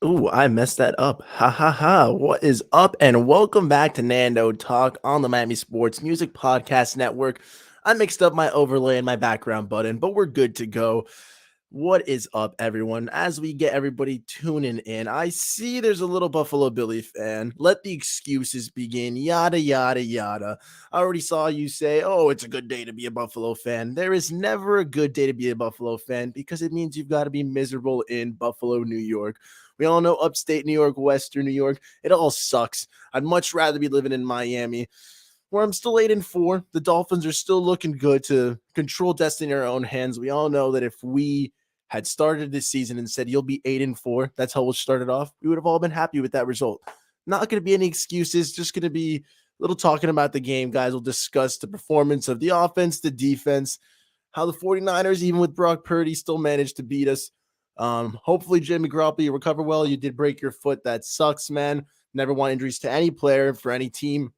Ooh, I messed that up. Ha ha ha. What is up? And welcome back to Nando Talk on the Miami Sports Music Podcast Network. I mixed up my overlay and my background button, but we're good to go. What is up, everyone? As we get everybody tuning in, I see there's a little Buffalo Billy fan. Let the excuses begin. Yada, yada, yada. I already saw you say, oh, it's a good day to be a Buffalo fan. There is never a good day to be a Buffalo fan because it means you've got to be miserable in Buffalo, New York. We all know upstate New York, Western New York. It all sucks. I'd much rather be living in Miami where I'm still 8-4. The Dolphins are still looking good to control destiny in our own hands. We all know that if we had started this season and said you'll be 8-4, that's how we'll start it off, we would have all been happy with that result. Not going to be any excuses, just going to be a little talking about the game, guys. We'll discuss the performance of the offense, the defense, how the 49ers, even with Brock Purdy, still managed to beat us. Hopefully, Jimmy Garoppolo, you recover well. You did break your foot. That sucks, man. Never want injuries to any player for any team.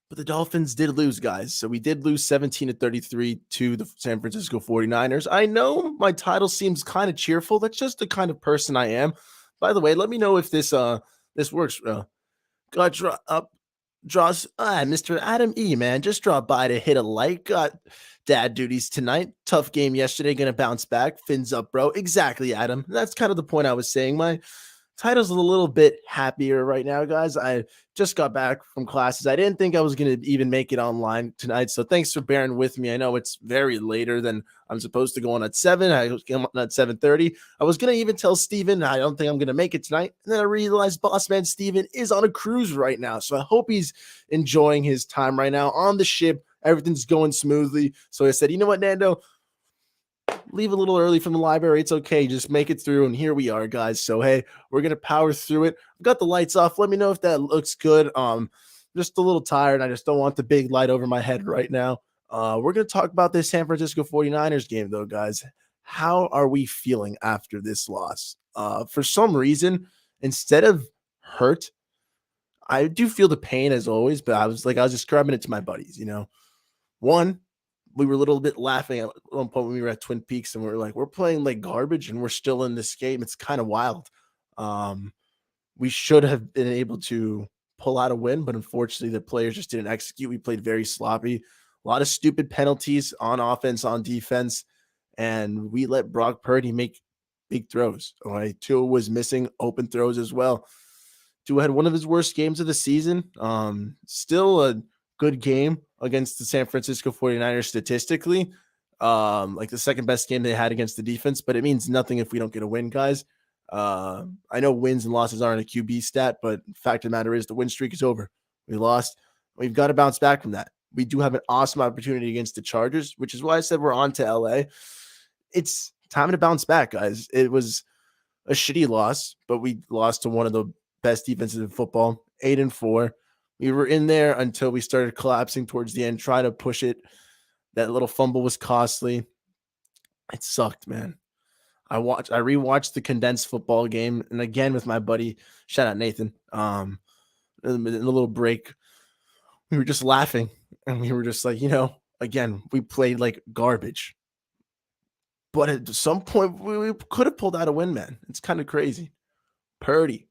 But the Dolphins did lose, guys. So we did lose 17-33 to the San Francisco 49ers. I know my title seems kind of cheerful. That's just the kind of person I am. By the way, let me know if this works. Got up draws Mr. Adam E, man. Just drop by to hit a like. Got dad duties tonight. Tough game yesterday. Gonna bounce back. Fins up, bro. Exactly, Adam. That's kind of the point I was saying. My title's a little bit happier right now, guys. I just got back from classes. I didn't think I was going to even make it online tonight. So thanks for bearing with me. I know it's very later than I'm supposed to go on at 7. I was going on at 7:30. I was going to even tell Steven, I don't think I'm going to make it tonight. And then I realized boss man Steven is on a cruise right now. So I hope he's enjoying his time right now on the ship. Everything's going smoothly. So I said, you know what, Nando? Leave a little early from the library. It's okay. Just make it through. And here we are, guys. So, hey, we're going to power through it. I've got the lights off. Let me know if that looks good. Just a little tired. I just don't want the big light over my head right now. We're going to talk about this San Francisco 49ers game, though, guys. How are we feeling after this loss? For some reason, instead of hurt, I do feel the pain as always, but I was describing it to my buddies, One, we were a little bit laughing at one point when we were at Twin Peaks and we were like, we're playing like garbage and we're still in this game. It's kind of wild. We should have been able to pull out a win, but unfortunately the players just didn't execute. We played very sloppy, a lot of stupid penalties on offense, on defense, and we let Brock Purdy make big throws. All right. Tua was missing open throws as well. Tua had one of his worst games of the season. Still a good game against the San Francisco 49ers statistically. Like the second best game they had against the defense, but it means nothing if we don't get a win, guys. I know wins and losses aren't a QB stat, but fact of the matter is the win streak is over. We lost. We've got to bounce back from that. We do have an awesome opportunity against the Chargers, which is why I said we're on to LA. It's time to bounce back, guys. It was a shitty loss, but we lost to one of the best defenses in football, 8-4. We were in there until we started collapsing towards the end, trying to push it. That little fumble was costly. It sucked, man. I rewatched the condensed football game, and again with my buddy, shout out Nathan. In a little break, we were just laughing, and we were just like, again, we played like garbage. But at some point, we could have pulled out a win, man. It's kind of crazy. Purdy.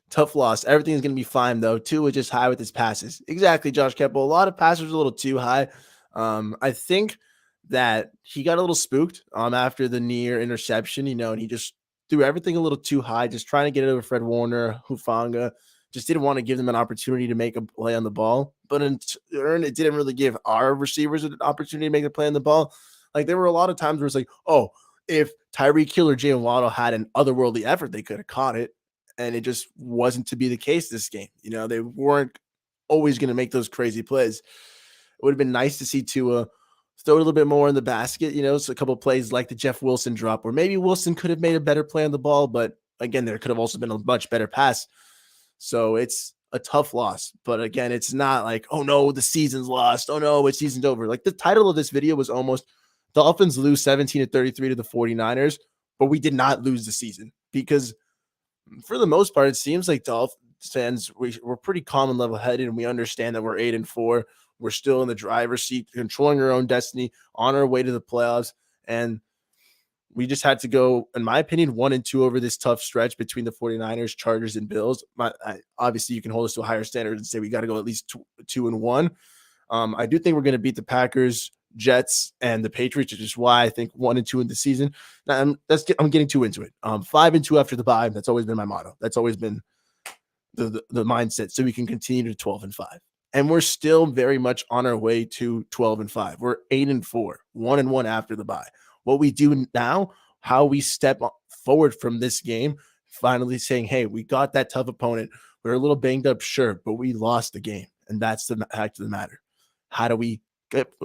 Tough loss. Everything's going to be fine, though. Tua just high with his passes. Exactly, Josh Keppel. A lot of passes a little too high. I think that he got a little spooked after the near interception, and he just threw everything a little too high, just trying to get it over Fred Warner, Hufanga. Just didn't want to give them an opportunity to make a play on the ball. But in turn, it didn't really give our receivers an opportunity to make a play on the ball. Like, there were a lot of times where it's like, oh, if Tyreek Hill or Jalen Waddle had an otherworldly effort, they could have caught it. And it just wasn't to be the case this game. They weren't always going to make those crazy plays. It would have been nice to see Tua throw it a little bit more in the basket, so a couple of plays like the Jeff Wilson drop, where maybe Wilson could have made a better play on the ball, but again, there could have also been a much better pass. So it's a tough loss. But again, it's not like, oh no, the season's lost. Oh no, it's season's over. Like the title of this video was almost Dolphins lose 17-33 to the 49ers, but we did not lose the season because for the most part, it seems like Dolphins fans, we're pretty calm and level-headed, and we understand that we're 8-4. We're still in the driver's seat, controlling our own destiny, on our way to the playoffs. And We just had to go, in my opinion, 1-2 over this tough stretch between the 49ers, Chargers, and Bills. Obviously, you can hold us to a higher standard and say we got to go at least 2-1. I do think we're going to beat the Packers, Jets, and the Patriots, which is why I think 1-2 in the season. Now, I'm getting too into it. 5-2 after the bye. That's always been my motto. That's always been the mindset, so we can continue to 12-5. And we're still very much on our way to 12-5. We're 8-4, 1-1 after the bye. What we do now, how we step forward from this game, finally saying, hey, we got that tough opponent. We're a little banged up, sure, but we lost the game. And that's the fact of the matter. How do we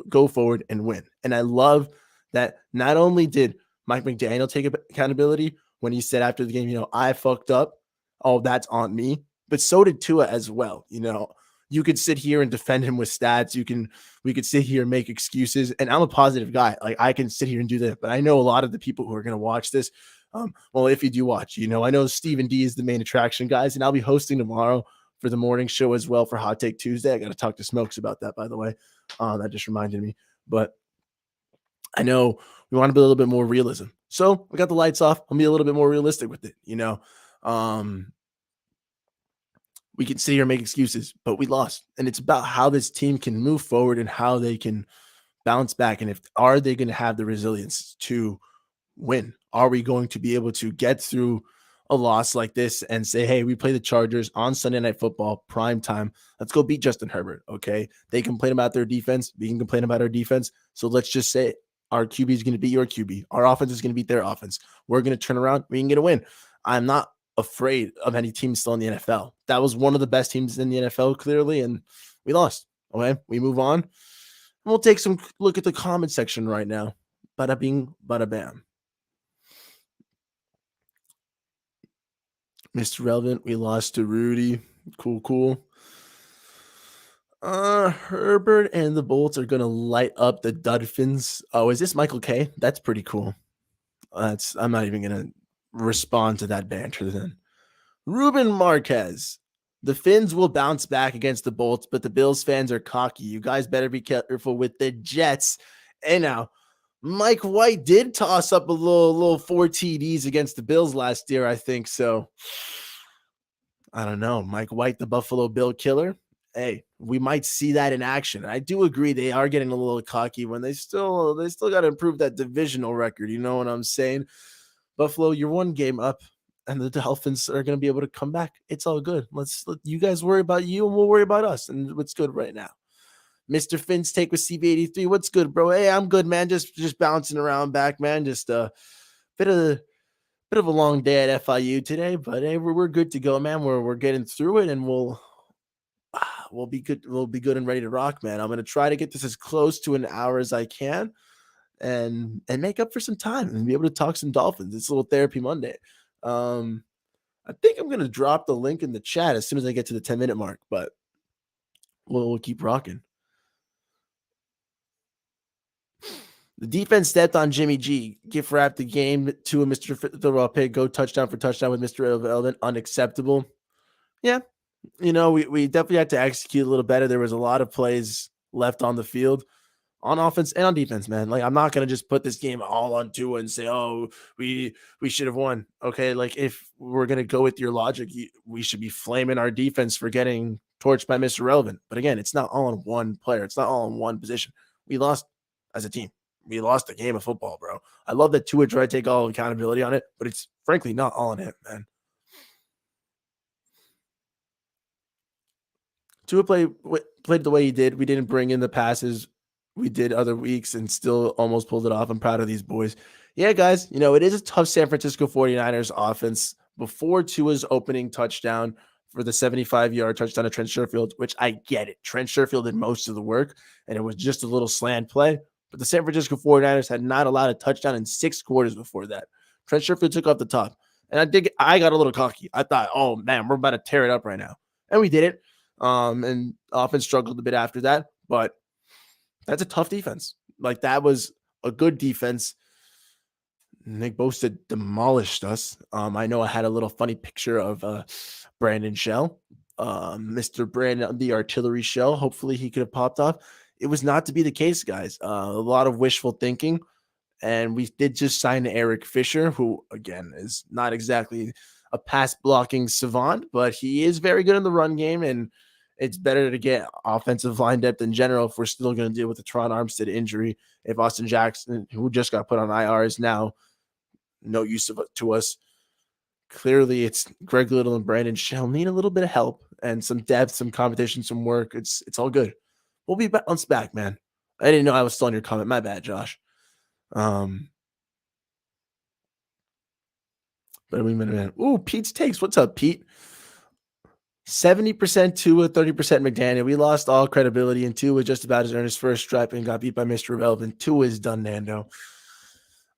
go forward and win? And I love that not only did Mike McDaniel take accountability when he said after the game, I fucked up. Oh, that's on me. But so did Tua as well. You could sit here and defend him with stats. We could sit here and make excuses. And I'm a positive guy. Like, I can sit here and do that. But I know a lot of the people who are going to watch this. Well, if you do watch, I know Stephen D is the main attraction, guys, and I'll be hosting tomorrow for the morning show as well for Hot Take Tuesday. I got to talk to Smokes about that, by the way. That just reminded me. But I know we want to be a little bit more realism. So we got the lights off. I'll be a little bit more realistic with it. We can sit here and make excuses, but we lost. And it's about how this team can move forward and how they can bounce back. And are they going to have the resilience to win? Are we going to be able to get through a loss like this and say, hey, we play the Chargers on Sunday Night Football, prime time. Let's go beat Justin Herbert, okay? They complain about their defense. We can complain about our defense. So let's just say our QB is going to beat your QB. Our offense is going to beat their offense. We're going to turn around. We can get a win. I'm not afraid of any team still in the NFL. That was one of the best teams in the NFL, clearly, and we lost. Okay, we move on. We'll take some look at the comment section right now. Bada bing, bada bam. Mr. Relevant, we lost to Rudy. Cool. Herbert and the Bolts are gonna light up the Dolphins. Oh, is this Michael K? That's pretty cool. I'm not even gonna respond to that banter then. Ruben Marquez. The Finns will bounce back against the Bolts, but the Bills fans are cocky. You guys better be careful with the Jets. And now, Mike White did toss up a little 4 TDs against the Bills last year, I think. So, I don't know. Mike White, the Buffalo Bill killer. Hey, we might see that in action. I do agree they are getting a little cocky when they still got to improve that divisional record. You know what I'm saying? Buffalo, you're one game up, and the Dolphins are going to be able to come back. It's all good. Let you guys worry about you, and we'll worry about us. And what's good right now? Mr. Finn's take with CB83. What's good, bro? Hey, I'm good, man. Just bouncing around back, man. Just a bit of a long day at FIU today, but hey, we're good to go, man. We're getting through it, and we'll be good. We'll be good and ready to rock, man. I'm gonna try to get this as close to an hour as I can, and make up for some time and be able to talk some Dolphins. It's a little therapy Monday. I think I'm gonna drop the link in the chat as soon as I get to the 10-minute mark, but we'll keep rocking. The defense stepped on Jimmy G. Gift wrapped the game to a Mr. Pig. Go touchdown for touchdown with Mr. Elvin. Unacceptable. Yeah. We definitely had to execute a little better. There was a lot of plays left on the field on offense and on defense, man. Like, I'm not going to just put this game all on Tua and say, oh, we should have won. Okay. Like, if we're going to go with your logic, we should be flaming our defense for getting torched by Mr. Relevant. But again, it's not all on one player. It's not all in one position. We lost as a team. We lost the game of football, bro. I love that Tua tried to take all accountability on it, but it's frankly not all on him, man. Tua played the way he did. We didn't bring in the passes we did other weeks and still almost pulled it off. I'm proud of these boys. Yeah, guys, it is a tough San Francisco 49ers offense. Before Tua's opening touchdown for the 75-yard touchdown to Trent Sherfield, which I get it. Trent Sherfield did most of the work, and it was just a little slant play. But the San Francisco 49ers had not allowed a touchdown in 6 quarters before that. Trent Sherfield took off the top. And I got a little cocky. I thought, oh, man, we're about to tear it up right now. And we did it. And offense struggled a bit after that. But that's a tough defense. Like, that was a good defense. Nick Bosa demolished us. I know I had a little funny picture of Brandon Shell, Mr. Brandon, the artillery shell. Hopefully he could have popped off. It was not to be the case, guys. A lot of wishful thinking, And we did just sign Eric Fisher, who again is not exactly a pass blocking savant, but he is very good in the run game. And it's better to get offensive line depth in general if we're still going to deal with the Tron Armstead injury. If Austin Jackson, who just got put on IR, is now no use to us. Clearly, it's Greg Little and Brandon Shell need a little bit of help and some depth, some competition, some work. It's all good. We'll be bounced back, man. I didn't know I was still on your comment. My bad, Josh. Um, but we minute. Ooh, Pete's takes. What's up, Pete? 70% Tua, 30% McDaniel. We lost all credibility, and Tua just about as earned his first stripe and got beat by Mr. Relevant. Tua is done, Nando.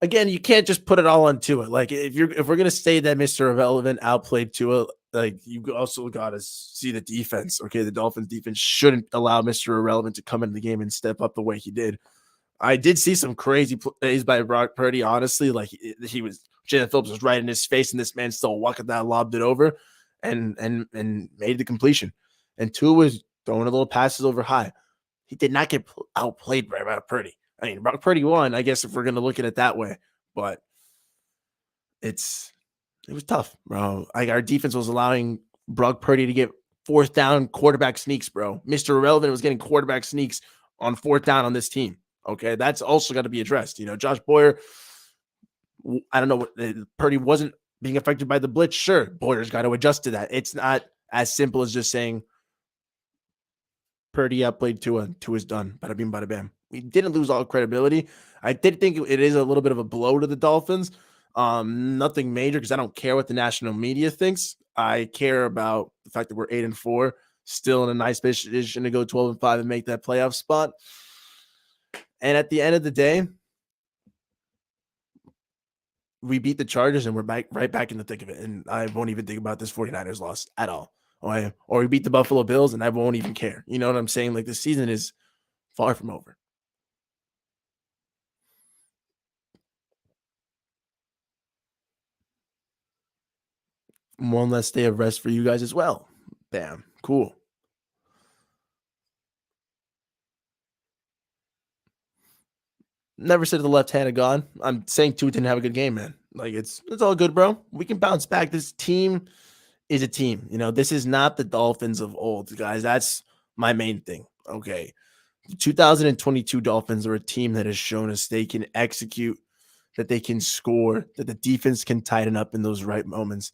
Again, you can't just put it all on Tua. Like if we're gonna say that Mr. Irrelevant outplayed Tua, like you also gotta see the defense. Okay, the Dolphins defense shouldn't allow Mr. Irrelevant to come into the game and step up the way he did. I did see some crazy plays by Brock Purdy. Honestly, like he was Jalen Phillips was right in his face, and this man still walking that, lobbed it over, and made the completion. And Tua was throwing a little passes over high. He did not get outplayed by Brock Purdy. I mean, Brock Purdy won, I guess, if we're going to look at it that way. But it was tough, bro. Like our defense was allowing Brock Purdy to get fourth down quarterback sneaks, bro. Mr. Irrelevant was getting quarterback sneaks on fourth down on this team. Okay, that's also got to be addressed. You know, Josh Boyer, I don't know what Purdy wasn't being affected by the blitz. Sure, Boyer's got to adjust to that. It's not as simple as just saying Purdy outplayed Tua. Tua's done. Bada bing, bada bam. We didn't lose all credibility. I did think it is a little bit of a blow to the Dolphins. Nothing major because I don't care what the national media thinks. I care about the fact that we're 8-4, still in a nice position to go 12-5 and make that playoff spot. And at the end of the day, we beat the Chargers and we're right back in the thick of it. And I won't even think about this 49ers loss at all. Or we beat the Buffalo Bills and I won't even care. You know what I'm saying? Like the season is far from over. One less day of rest for you guys as well. Bam. Cool. Never said the left hand of God. I'm saying Tua didn't have a good game, man. Like it's all good, bro. We can bounce back. This team is a team. You know, this is not the Dolphins of old, guys. That's my main thing. Okay. The 2022 Dolphins are a team that has shown us they can execute, that they can score, that the defense can tighten up in those right moments.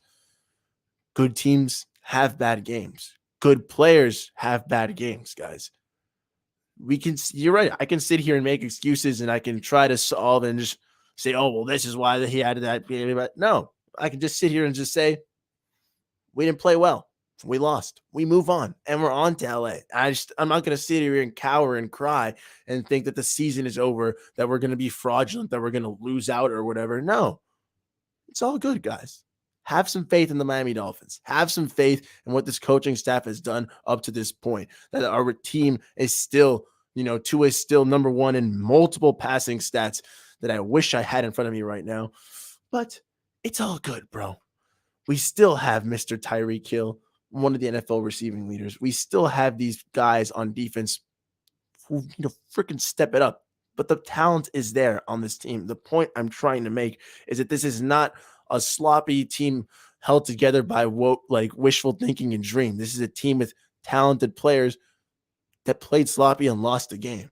Good teams have bad games. Good players have bad games, guys. You're right. I can sit here and make excuses and I can try to solve and just say, oh, well, this is why he had that. But no, I can just sit here and just say, we didn't play well. We lost. We move on and we're on to LA. I'm not going to sit here and cower and cry and think that the season is over, that we're going to be fraudulent, that we're going to lose out or whatever. No, it's all good, guys. Have some faith in the Miami Dolphins. Have some faith in what this coaching staff has done up to this point. That our team is still, Tua is still number one in multiple passing stats that I wish I had in front of me right now. But it's all good, bro. We still have Mr. Tyreek Hill, one of the NFL receiving leaders. We still have these guys on defense who freaking step it up. But the talent is there on this team. The point I'm trying to make is that this is not a sloppy team held together by wishful thinking and dream. This is a team with talented players that played sloppy and lost the game.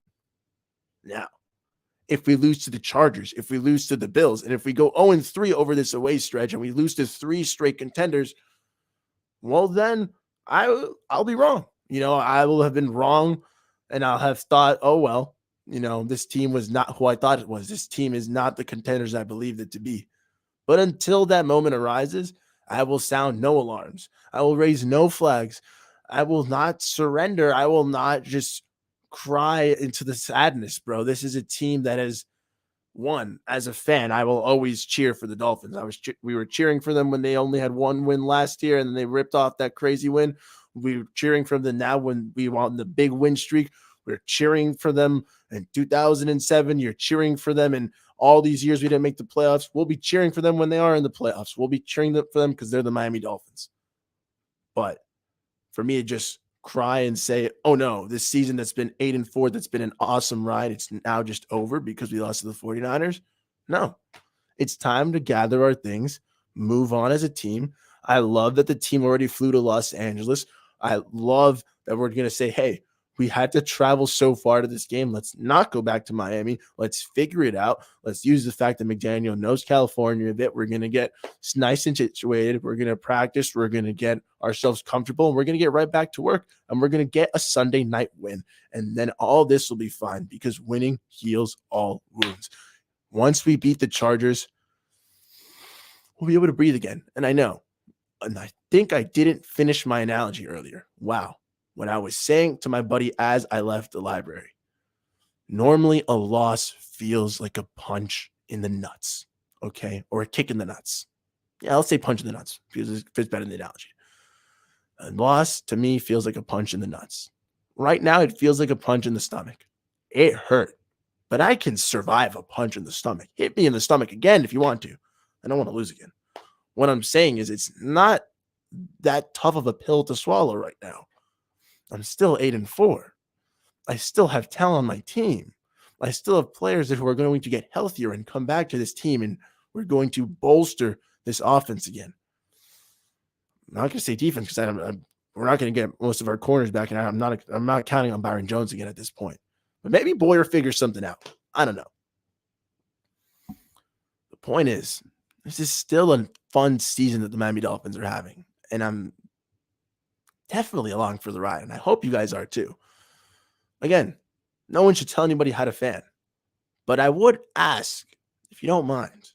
Now, if we lose to the Chargers, if we lose to the Bills, and if we go 0-3 over this away stretch and we lose to 3 straight contenders, well, then I'll be wrong. I will have been wrong and I'll have thought, oh, well, this team was not who I thought it was. This team is not the contenders I believed it to be. But until that moment arises, I will sound no alarms. I will raise no flags. I will not surrender. I will not just cry into the sadness, bro. This is a team that has won. As a fan, I will always cheer for the Dolphins. We were cheering for them when they only had one win last year, and then they ripped off that crazy win. We were cheering for them now when we won the big win streak. We're cheering for them in 2007. You're cheering for them in all these years we didn't make the playoffs. We'll be cheering for them when they are in the playoffs. We'll be cheering for them because they're the Miami Dolphins. But for me to just cry and say, oh no, this season that's been 8-4, that's been an awesome ride, it's now just over because we lost to the 49ers. No, it's time to gather our things, move on as a team. I love that the team already flew to Los Angeles. I love that we're going to say, hey, we had to travel so far to this game. Let's not go back to Miami. Let's figure it out. Let's use the fact that McDaniel knows California a bit. We're going to get nice and situated. We're going to practice. We're going to get ourselves comfortable. And we're going to get right back to work. And we're going to get a Sunday night win. And then all this will be fine because winning heals all wounds. Once we beat the Chargers, we'll be able to breathe again. And I know, and I think I didn't finish my analogy earlier. Wow. When I was saying to my buddy as I left the library, normally a loss feels like a punch in the nuts, okay? Or a kick in the nuts. Yeah, I'll say punch in the nuts because it fits better in the analogy. A loss to me feels like a punch in the nuts. Right now, it feels like a punch in the stomach. It hurt, but I can survive a punch in the stomach. Hit me in the stomach again if you want to. I don't want to lose again. What I'm saying is it's not that tough of a pill to swallow right now. I'm still 8-4. I still have talent on my team. I still have players who are going to get healthier and come back to this team, and we're going to bolster this offense again. I'm not going to say defense because we're not going to get most of our corners back, and I'm not counting on Byron Jones again at this point. But maybe Boyer figures something out. I don't know. The point is, this is still a fun season that the Miami Dolphins are having, and I'm definitely along for the ride, and I hope you guys are too. Again, no one should tell anybody how to fan, but I would ask, if you don't mind,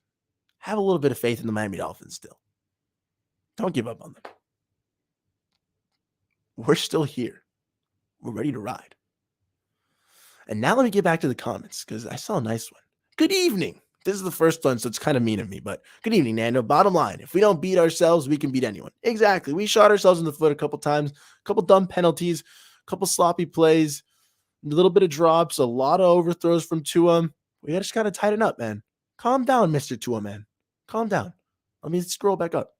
have a little bit of faith in the Miami Dolphins still. Don't give up on them. We're still here. We're ready to ride. And now let me get back to the comments because I saw a nice one. Good evening. This is the first one, so it's kind of mean of me, but good evening, Nando. Bottom line, if we don't beat ourselves, we can beat anyone. Exactly. We shot ourselves in the foot a couple times, a couple dumb penalties, a couple sloppy plays, a little bit of drops, a lot of overthrows from Tua. We just got to tighten up, man. Calm down, Mr. Tua, man. Calm down. Let me scroll back up.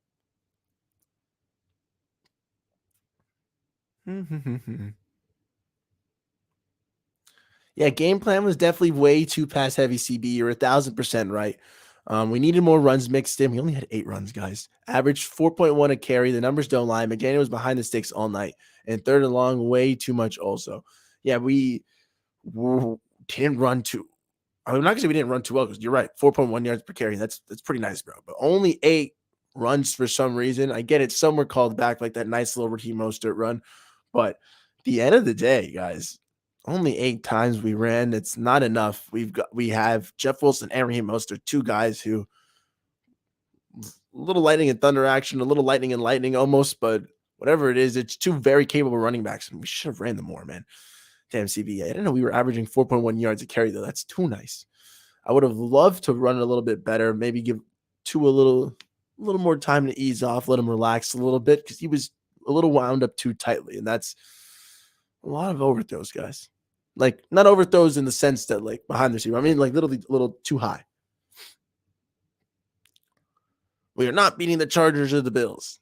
Yeah, game plan was definitely way too pass heavy, CB. You're 1,000% right. We needed more runs mixed in. We only had 8 runs, guys. Averaged 4.1 a carry. The numbers don't lie. McDaniel was behind the sticks all night. And third and long, way too much also. Yeah, we didn't run too. I'm not going to say we didn't run too well because you're right. 4.1 yards per carry. That's pretty nice, bro. But only 8 runs for some reason. I get it. Some were called back like that nice little Raheem Mostert run. But the end of the day, guys, only 8 times we ran. It's not enough. We have Jeff Wilson and Raheem Mostert, 2 guys who a little lightning and thunder action, a little lightning and lightning almost, but whatever it is, it's 2 very capable running backs, and we should have ran them more, man. Damn, CB. I didn't know we were averaging 4.1 yards a carry, though. That's too nice. I would have loved to run it a little bit better, maybe give Tua a little more time to ease off, let him relax a little bit because he was a little wound up too tightly, and that's a lot of overthrows, guys. Like, not overthrows in the sense that, like, behind the receiver. I mean, like, literally a little too high. We are not beating the Chargers or the Bills.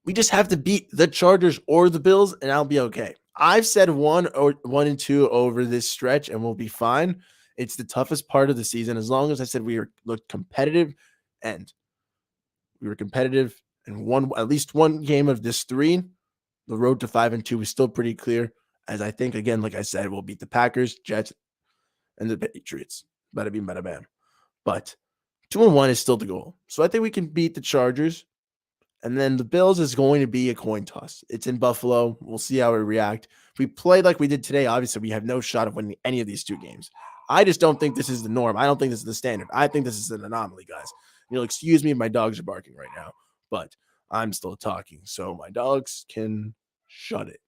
We just have to beat the Chargers or the Bills, and I'll be okay. I've said 1 and 2 over this stretch, and we'll be fine. It's the toughest part of the season. As long as I said we looked competitive, and we were competitive, and won at least one game of this 3, the road to 5 and 2 is still pretty clear. As I think, again, like I said, we'll beat the Packers, Jets, and the Patriots. Bada bing, bada bam. But 2 and 1 is still the goal. So I think we can beat the Chargers. And then the Bills is going to be a coin toss. It's in Buffalo. We'll see how we react. If we play like we did today, obviously we have no shot of winning any of these 2 games. I just don't think this is the norm. I don't think this is the standard. I think this is an anomaly, guys. You'll excuse me if my dogs are barking right now, but I'm still talking, so my dogs can shut it.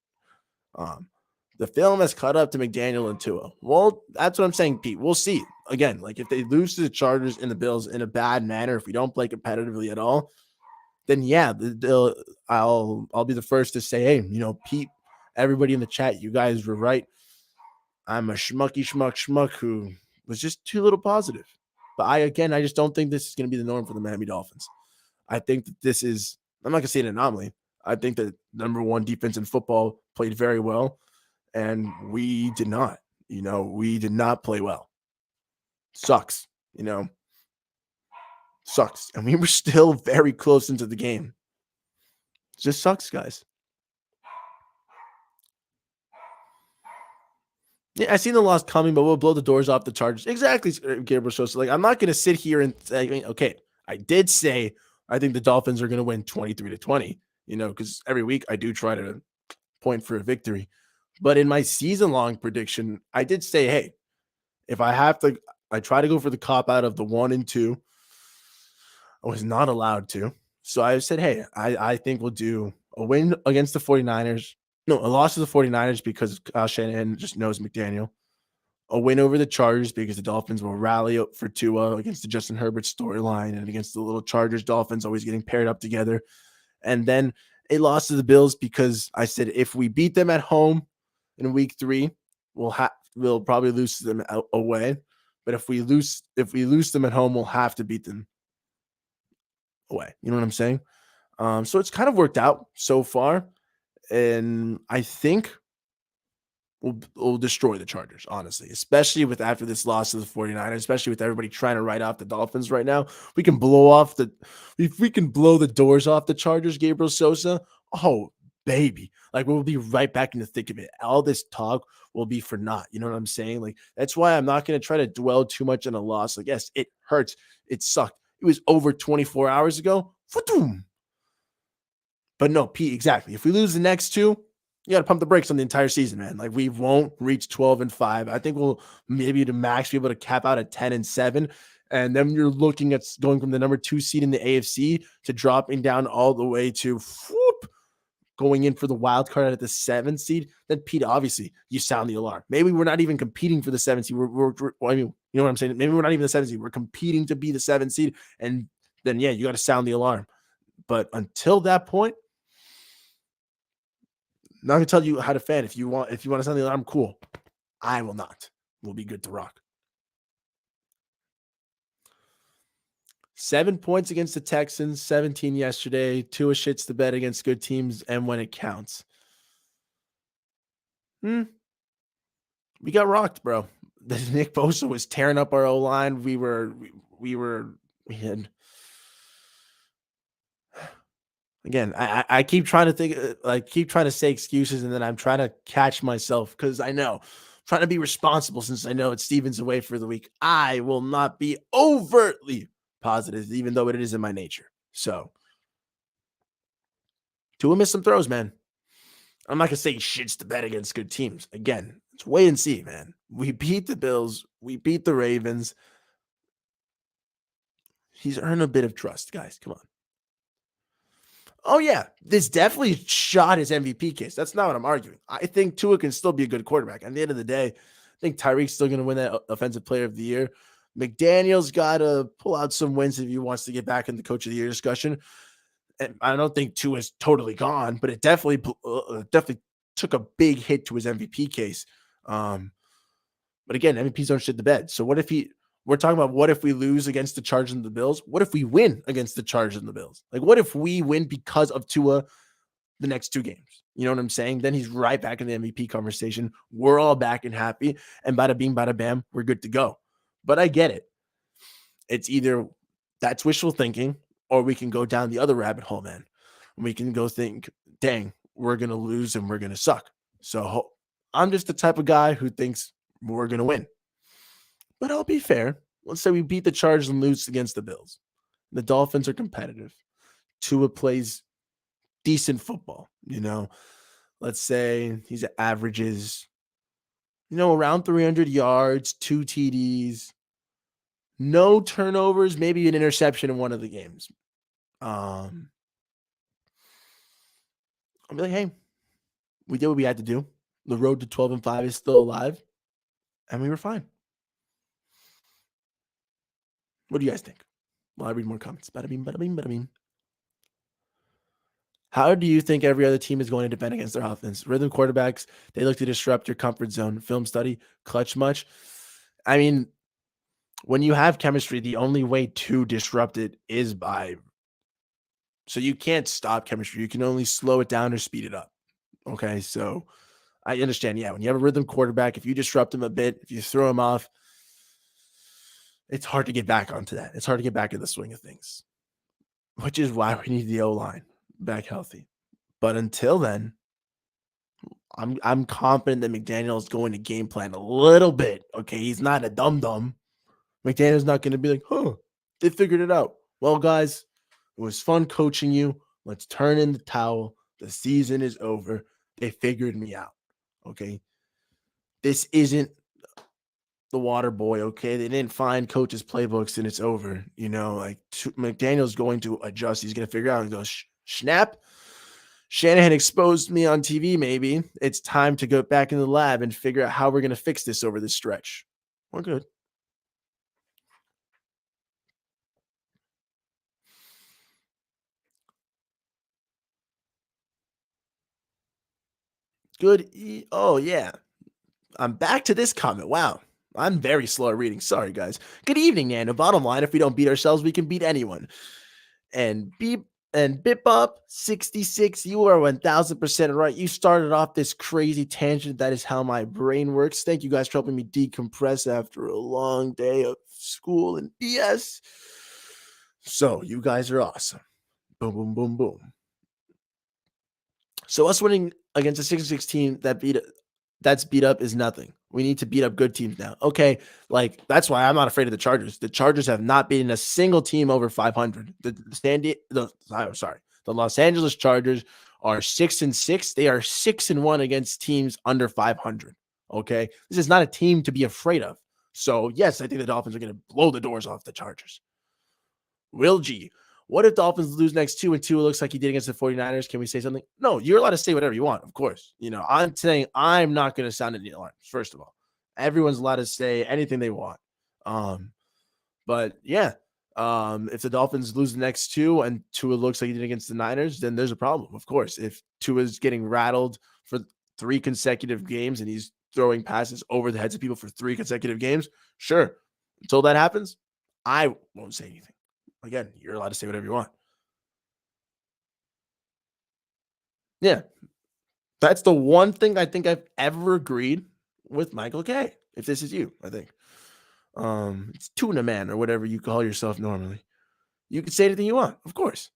The film has caught up to McDaniel and Tua. Well, that's what I'm saying, Pete. We'll see. Again, like if they lose to the Chargers and the Bills in a bad manner, if we don't play competitively at all, then yeah, I'll be the first to say, hey, Pete, everybody in the chat, you guys were right. I'm a schmuck who was just too little positive. But I just don't think this is going to be the norm for the Miami Dolphins. I think that this is, I'm not going to say an anomaly. I think that number 1 defense in football played very well. And we did not, we did not play well. Sucks, Sucks. And we were still very close into the game. Just sucks, guys. Yeah, I seen the loss coming, but we'll blow the doors off the Chargers. Exactly, Gabriel Sosa. Like, I'm not going to sit here and say, okay, I did say I think the Dolphins are going to win 23-20, because every week I do try to point for a victory. But in my season long prediction, I did say, hey, if I have to, I try to go for the cop out of the 1-2. I was not allowed to. So I said, hey, I think we'll do a win against the 49ers. No, a loss to the 49ers because Kyle Shanahan just knows McDaniel. A win over the Chargers because the Dolphins will rally up for Tua against the Justin Herbert storyline and against the little Chargers Dolphins always getting paired up together. And then a loss to the Bills because I said if we beat them at home in week 3, we'll probably lose to them away. But if we lose them at home, we'll have to beat them away. You know what I'm saying? So it's kind of worked out so far. And I think we'll destroy the Chargers, honestly, especially with after this loss to the 49ers, especially with everybody trying to write off the Dolphins right now. If we can blow the doors off the Chargers, Gabriel Sosa, oh, baby. Like, we'll be right back in the thick of it. All this talk will be for naught. You know what I'm saying? Like, that's why I'm not going to try to dwell too much on a loss. Like, yes, it hurts. It sucked. It was over 24 hours ago. But no, Pete, exactly. If we lose the next 2, you got to pump the brakes on the entire season, man. Like, we won't reach 12-5. I think we'll maybe to max be able to cap out at 10-7. And then you're looking at going from the number 2 seed in the AFC to dropping down all the way to going in for the wild card at the 7th seed. Then, Pete, obviously, you sound the alarm. Maybe we're not even competing for the 7th seed. I mean, you know what I'm saying? Maybe we're not even the 7th seed. We're competing to be the 7th seed. And then, yeah, you got to sound the alarm. But until that point, not gonna tell you how to fan. If you want to sound the alarm, cool. I will not. We'll be good to rock. 7 points against the Texans, 17 yesterday. Tua shits the bed against good teams and when it counts. We got rocked, bro. Nick Bosa was tearing up our O-line. We had. Again, I keep trying to think, keep trying to say excuses, and then I'm trying to catch myself because I know, I'm trying to be responsible since I know it's Steven's away for the week. I will not be overtly positive, even though it is in my nature. So, Tua missed some throws, man. I'm not going to say he shits the bed against good teams. Again, it's wait and see, man. We beat the Bills. We beat the Ravens. He's earned a bit of trust, guys. Come on. Oh, yeah. This definitely shot his MVP case. That's not what I'm arguing. I think Tua can still be a good quarterback. At the end of the day, I think Tyreek's still going to win that Offensive Player of the Year. McDaniel's got to pull out some wins if he wants to get back in the Coach of the Year discussion. And I don't think Tua's totally gone, but it definitely took a big hit to his MVP case. But again, MVPs don't shit the bed. So we're talking about what if we lose against the Chargers and the Bills? What if we win against the Chargers and the Bills? Like, what if we win because of Tua the next 2 games? You know what I'm saying? Then he's right back in the MVP conversation. We're all back and happy. And bada bing, bada bam, we're good to go. But I get it. It's either that's wishful thinking or we can go down the other rabbit hole, man. We can go think, dang, we're going to lose and we're going to suck. So I'm just the type of guy who thinks we're going to win. But I'll be fair. Let's say we beat the Chargers and lose against the Bills. The Dolphins are competitive. Tua plays decent football, Let's say he's averages, around 300 yards, 2 TDs, no turnovers, maybe an interception in one of the games. I'll be like, hey, we did what we had to do. The road to 12-5 is still alive, and we were fine. What do you guys think? Well, I read more comments. Bada bing, bada bing, bada bing. How do you think every other team is going to defend against their offense? Rhythm quarterbacks, they look to disrupt your comfort zone. Film study, clutch much? I mean, when you have chemistry, the only way to disrupt it is by. So you can't stop chemistry. You can only slow it down or speed it up. Okay, so I understand. Yeah, when you have a rhythm quarterback, if you disrupt him a bit, if you throw him off, it's hard to get back onto that. It's hard to get back in the swing of things, which is why we need the O line back healthy. But until then, I'm confident that McDaniel is going to game plan a little bit. Okay, he's not a dum dum. McDaniel's not going to be like, huh, they figured it out. Well, guys, it was fun coaching you. Let's turn in the towel. The season is over. They figured me out. Okay, this isn't the water boy. Okay, they didn't find coaches' playbooks and it's over. Like McDaniel's going to adjust. He's going to figure out and go, snap. Shanahan exposed me on TV. Maybe it's time to go back in the lab and figure out how we're going to fix this over this stretch. We're good. Good. Oh, yeah. I'm back to this comment. Wow. I'm very slow at reading. Sorry, guys. Good evening, Nando. Bottom line, if we don't beat ourselves, we can beat anyone. And beep and Bip Up 66, you are 1000% right. You started off this crazy tangent. That is how my brain works. Thank you guys for helping me decompress after a long day of school and BS. So, you guys are awesome. Boom, boom, boom, boom. So, us winning against a 6-6 team that's beat up is nothing. We need to beat up good teams now. Okay, like that's why I'm not afraid of the Chargers. The Chargers have not beaten a single team over 500. The Los Angeles Chargers are 6-6. They are 6-1 against teams under 500. Okay, this is not a team to be afraid of. So yes, I think the Dolphins are going to blow the doors off the Chargers. Will G, what if Dolphins lose next 2-2? It looks like he did against the 49ers. Can we say something? No, you're allowed to say whatever you want, of course. I'm saying I'm not going to sound any alarms, first of all. Everyone's allowed to say anything they want. But yeah, if the Dolphins lose the next two and Tua looks like he did against the Niners, then there's a problem, of course. If Tua's getting rattled for 3 consecutive games and he's throwing passes over the heads of people for 3 consecutive games, sure. Until that happens, I won't say anything. Again, you're allowed to say whatever you want. Yeah. That's the one thing I think I've ever agreed with Michael K. If this is you, I think. It's tuna man or whatever you call yourself normally. You can say anything you want, of course.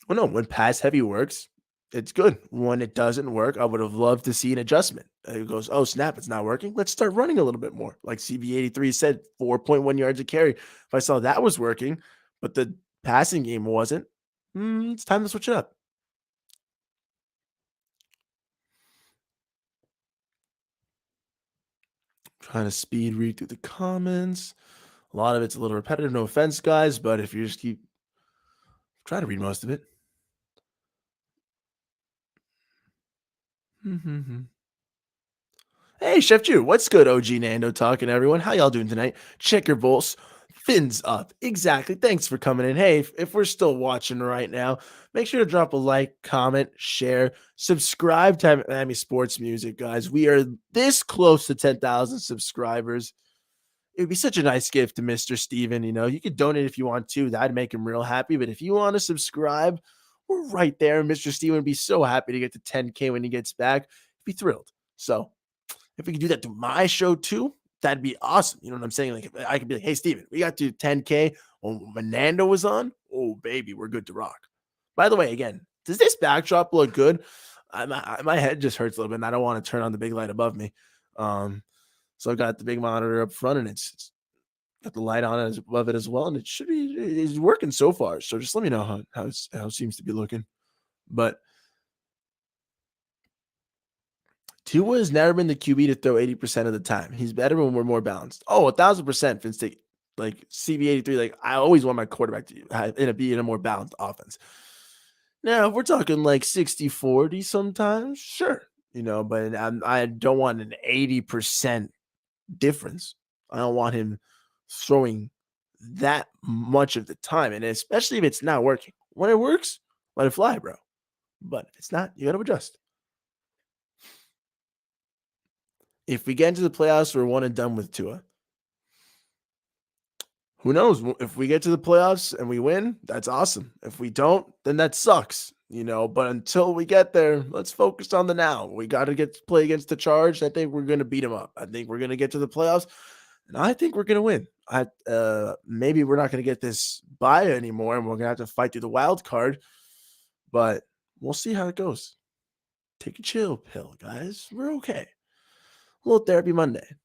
Well, no, when pass heavy works, it's good. When it doesn't work, I would have loved to see an adjustment. It goes, oh, snap, it's not working. Let's start running a little bit more. Like CB83 said, 4.1 yards a carry. If I saw that was working, but the passing game wasn't, it's time to switch it up. Trying to speed read through the comments. A lot of it's a little repetitive. No offense, guys, but if you just keep try to read most of it. Hey, Chef Jew, what's good? OG Nando talking, everyone. How y'all doing tonight? Check your pulse. Fins up. Exactly. Thanks for coming in. Hey, if we're still watching right now, make sure to drop a like, comment, share, subscribe to Miami Sports Music, guys. We are this close to 10,000 subscribers. It would be such a nice gift to Mr. Steven. You could donate if you want to. That'd make him real happy. But if you want to subscribe, we're right there. Mr. Steven would be so happy to get to 10K when he gets back. He'd be thrilled. So if we could do that to my show too, that'd be awesome. You know what I'm saying? Like if I could be like, hey, Steven, we got to 10K when Nando was on. Oh, baby, we're good to rock. By the way, again, does this backdrop look good? My head just hurts a little bit, and I don't want to turn on the big light above me. So I've got the big monitor up front, and it's got the light on it above it as well, and it's working so far. So just let me know how it seems to be looking. But Tua has never been the QB to throw 80% of the time. He's better when we're more balanced. Oh, 1,000%, Vince. Like CB83, like I always want my quarterback to be in a more balanced offense. Now, if we're talking like 60-40 sometimes, sure. But I don't want an 80% difference. I don't want him throwing that much of the time, and especially if it's not working. When it works, let it fly, bro. But if it's not, you got to adjust. If we get into the playoffs, we're one and done with Tua. Who knows? If we get to the playoffs and we win, that's awesome. If we don't, then that sucks. But until we get there, let's focus on the now. We got to get to play against the Charge. I think we're going to beat them up. I think we're going to get to the playoffs, and I think we're going to win. Maybe we're not going to get this bye anymore, and we're going to have to fight through the wild card, but we'll see how it goes. Take a chill pill, guys. We're okay. A little therapy Monday.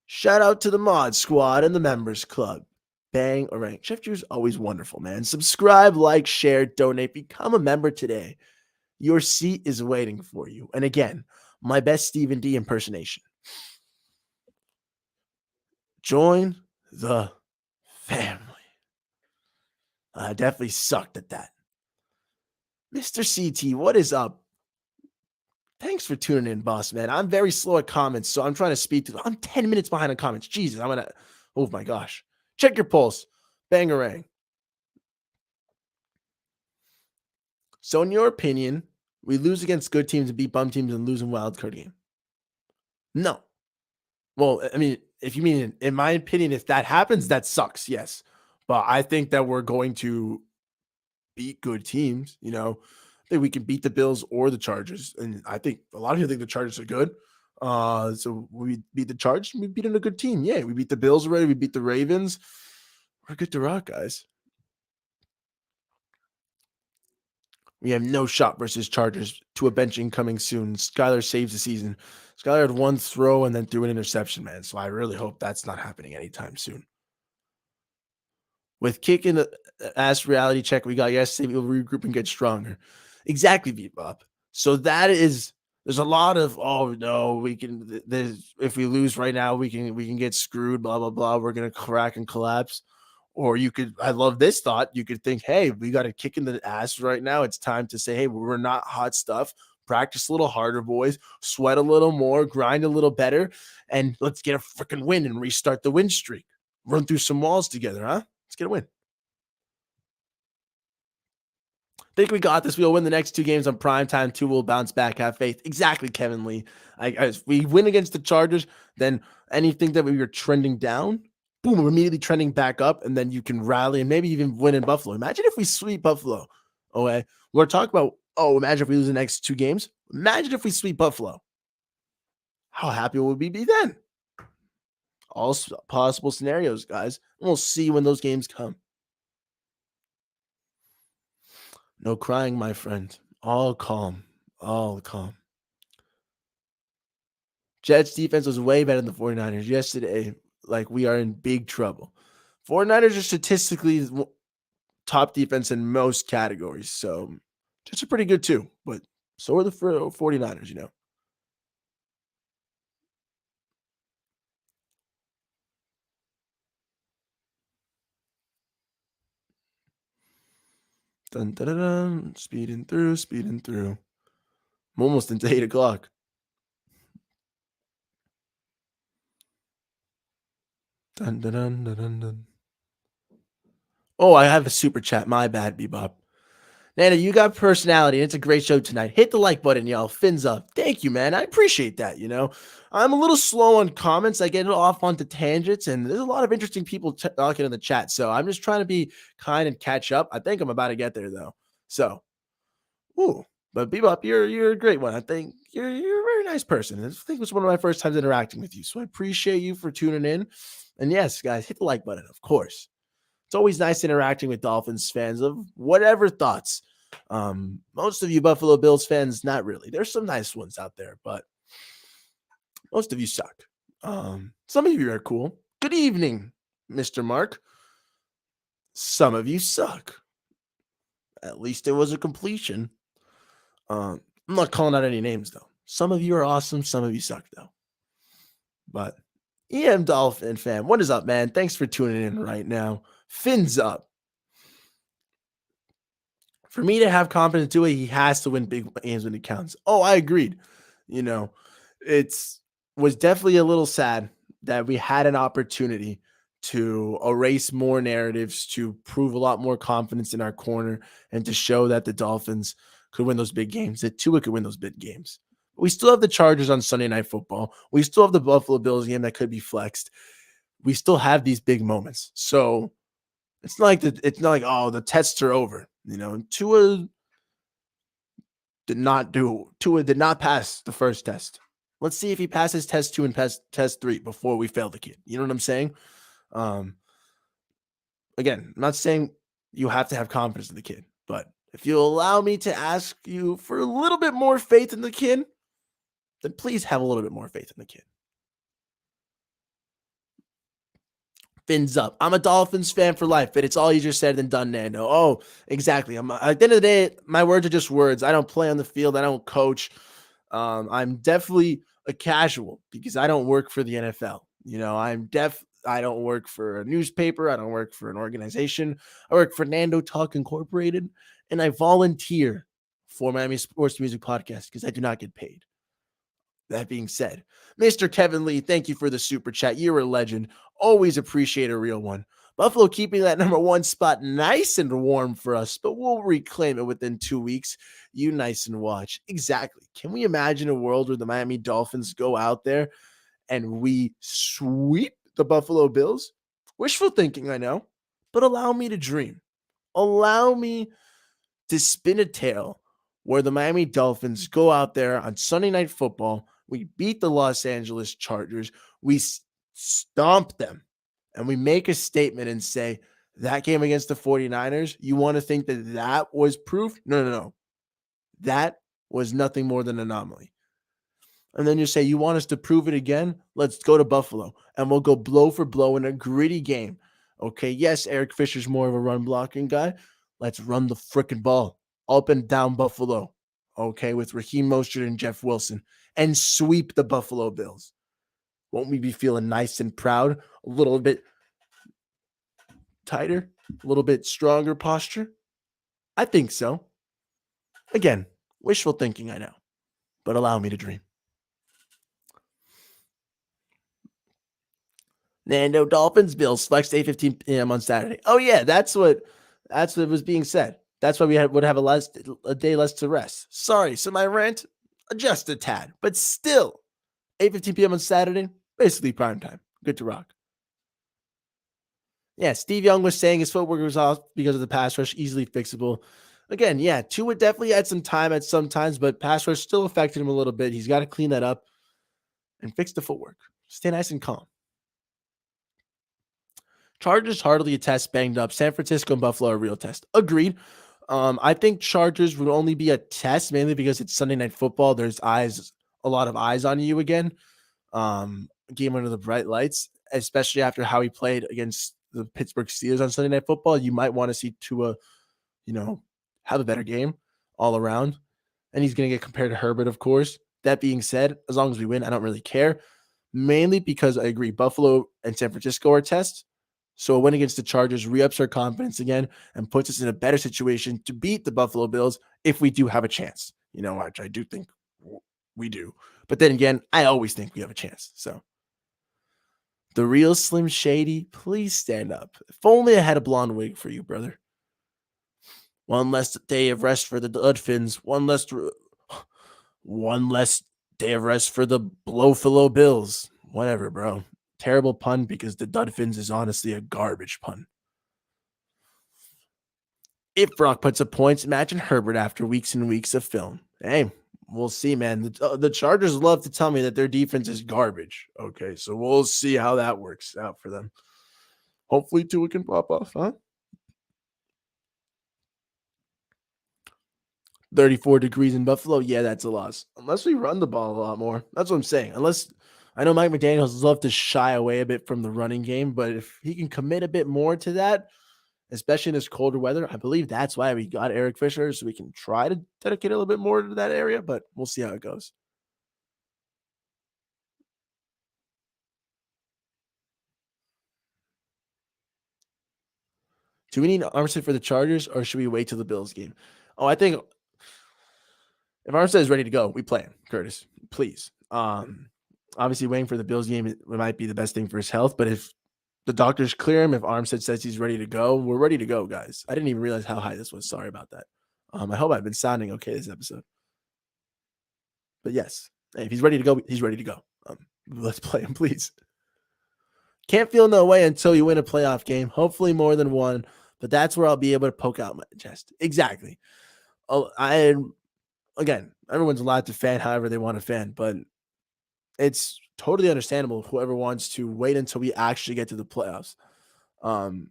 Shout out to the mod squad and the members club. Bang or rank. Chef Drew's always wonderful, man. Subscribe, like, share, donate, become a member today. Your seat is waiting for you. And again, my best Stephen D impersonation. Join the family. I definitely sucked at that. Mr. CT, what is up? Thanks for tuning in, boss man. I'm very slow at comments, so I'm trying to speed through. I'm 10 minutes behind on comments. Jesus, I'm gonna. Oh my gosh. Check your pulse. Bangarang. So, in your opinion, we lose against good teams and beat bum teams and lose in wild card game? No. Well, I mean, if you mean in my opinion, if that happens, that sucks. Yes, but I think that we're going to beat good teams. I think we can beat the Bills or the Chargers, and I think a lot of people think the Chargers are good. So we beat the Chargers. We beat a good team. Yeah, we beat the Bills already. We beat the Ravens. We're good to rock, guys. We have no shot versus Chargers to a benching coming soon. Skylar saves the season. Skylar had one throw and then threw an interception, man. So I really hope that's not happening anytime soon. With kicking the ass reality check we got yesterday, we'll regroup and get stronger. Exactly, Bebop. So there's a lot of, oh no, we can, there's, if we lose right now, we can get screwed, blah blah blah. We're gonna crack and collapse. Or you could, I love this thought. You could think, hey, we got a kick in the ass right now. It's time to say, hey, we're not hot stuff. Practice a little harder, boys. Sweat a little more, grind a little better, and let's get a freaking win and restart the win streak. Run through some walls together, huh? Let's get a win. Think we got this. We'll win the next two games on prime time. Two will bounce back. Have faith. Exactly, Kevin Lee. If we win against the Chargers, then anything that we were trending down, boom, we're immediately trending back up, and then you can rally and maybe even win in Buffalo. Imagine if we sweep Buffalo. Okay, we're talking about. Oh, imagine if we lose the next two games. Imagine if we sweep Buffalo. How happy will we be then? All possible scenarios, guys. And we'll see when those games come. No crying, my friend. All calm. All calm. Jets defense was way better than the 49ers yesterday. Like, we are in big trouble. 49ers are statistically top defense in most categories. So Jets are pretty good too. But so are the 49ers. Dun, dun, dun, dun. Speeding through, speeding through. I'm almost into 8 o'clock. Dun, dun, dun, dun, dun, dun. Oh, I have a super chat. My bad, Bebop. Nana, you got personality. It's a great show tonight. Hit the like button, y'all. Fins up. Thank you, man. I appreciate that. I'm a little slow on comments. I get off onto tangents, and there's a lot of interesting people talking in the chat. So I'm just trying to be kind and catch up. I think I'm about to get there, though. So, ooh. But Bebop, you're a great one. I think you're a very nice person. I think it was one of my first times interacting with you. So I appreciate you for tuning in. And yes, guys, hit the like button, of course. It's always nice interacting with Dolphins fans of whatever thoughts. Most of you Buffalo Bills fans, not really. There's some nice ones out there, but most of you suck. Some of you are cool. Good evening, Mr. Mark. Some of you suck. At least it was a completion. I'm not calling out any names though. Some of you are awesome. Some of you suck though. But EM Dolphin fan, what is up, man? Thanks for tuning in right now. Fins up. For me to have confidence to it, he has to win big games when it counts. Oh, I agreed. It's was definitely a little sad that we had an opportunity to erase more narratives, to prove a lot more confidence in our corner, and to show that the Dolphins could win those big games, that Tua could win those big games. We still have the Chargers on Sunday Night Football. We still have the Buffalo Bills game that could be flexed. We still have these big moments. So it's not like oh, the tests are over. Tua Tua did not pass the first test. Let's see if he passes test 2 and test 3 before we fail the kid. You know what I'm saying? Um, again, I'm not saying you have to have confidence in the kid, but if you allow me to ask you for a little bit more faith in the kid, then please have a little bit more faith in the kid. Fins up. I'm a Dolphins fan for life, but it's all easier said than done, Nando. Oh, exactly. At the end of the day, my words are just words. I don't play on the field. I don't coach. I'm definitely a casual because I don't work for the NFL. I don't work for a newspaper. I don't work for an organization. I work for Nando Talk Incorporated, and I volunteer for Miami Sports Music Podcast because I do not get paid. That being said, Mr. Kevin Lee, thank you for the super chat. You're a legend. Always appreciate a real one. Buffalo keeping that number 1 spot nice and warm for us, but we'll reclaim it within 2 weeks. You nice and watch. Exactly. Can we imagine a world where the Miami Dolphins go out there and we sweep the Buffalo Bills? Wishful thinking, I know, but allow me to dream. Allow me to spin a tale where the Miami Dolphins go out there on Sunday Night Football. We beat the Los Angeles Chargers. We stomp them. And we make a statement and say, that game against the 49ers, you want to think that that was proof? No. That was nothing more than an anomaly. And then you say, you want us to prove it again? Let's go to Buffalo. And we'll go blow for blow in a gritty game. Okay, yes, Eric Fisher's more of a run blocking guy. Let's run the freaking ball up and down Buffalo. Okay, with Raheem Mostert and Jeff Wilson. And sweep the Buffalo Bills. Won't we be feeling nice and proud? A little bit tighter? A little bit stronger posture? I think so. Again, wishful thinking, I know. But allow me to dream. Nando Dolphins Bills flex 8:15 p.m. on Saturday. Oh yeah, that's what was being said. That's why we would have a day less to rest. Sorry, so my rant just a tad, but still 8:15 p.m. on Saturday, basically prime time. Good to rock. Yeah, Steve Young was saying his footwork was off because of the pass rush, easily fixable. Again, yeah, Tua definitely had some time at some times, but pass rush still affected him a little bit. He's got to clean that up and fix the footwork. Stay nice and calm. Chargers hardly a test, banged up. San Francisco and Buffalo are a real test. Agreed. I think Chargers would only be a test mainly because it's Sunday Night Football. There's a lot of eyes on you again. Game under the bright lights, especially after how he played against the Pittsburgh Steelers on Sunday Night Football. You might want to see Tua, have a better game all around. And he's going to get compared to Herbert, of course. That being said, as long as we win, I don't really care. Mainly because I agree, Buffalo and San Francisco are tests. So a win against the Chargers re-ups our confidence again and puts us in a better situation to beat the Buffalo Bills if we do have a chance. Which I do think we do. But then again, I always think we have a chance. So the real Slim Shady, please stand up. If only I had a blonde wig for you, brother. One less day of rest for the Dolphins. One less day of rest for the Buffalo Bills. Whatever, bro. Terrible pun because the Dolphins is honestly a garbage pun. If Brock puts up points, imagine Herbert after weeks and weeks of film. Hey, we'll see, man. The Chargers love to tell me that their defense is garbage. Okay, so we'll see how that works out for them. Hopefully Tua can pop off, huh? 34 degrees in Buffalo. Yeah, that's a loss. Unless we run the ball a lot more. That's what I'm saying. Unless I know Mike McDaniels love to shy away a bit from the running game, but if he can commit a bit more to that, especially in this colder weather, I believe that's why we got Eric Fisher, so we can try to dedicate a little bit more to that area, but we'll see how it goes. Do we need Armstead for the Chargers, or should we wait till the Bills game? Oh, I think if Armstead is ready to go, we play him, Curtis. Please. Obviously, waiting for the Bills game it might be the best thing for his health, but if the doctors clear him, if Armstead says he's ready to go, we're ready to go, guys. I didn't even realize how high this was. Sorry about that. I hope I've been sounding okay this episode. But yes, if he's ready to go, he's ready to go. Let's play him, please. Can't feel no way until you win a playoff game. Hopefully more than one, but that's where I'll be able to poke out my chest. Exactly. Oh, again, everyone's allowed to fan however they want to fan, but it's totally understandable whoever wants to wait until we actually get to the playoffs. Um,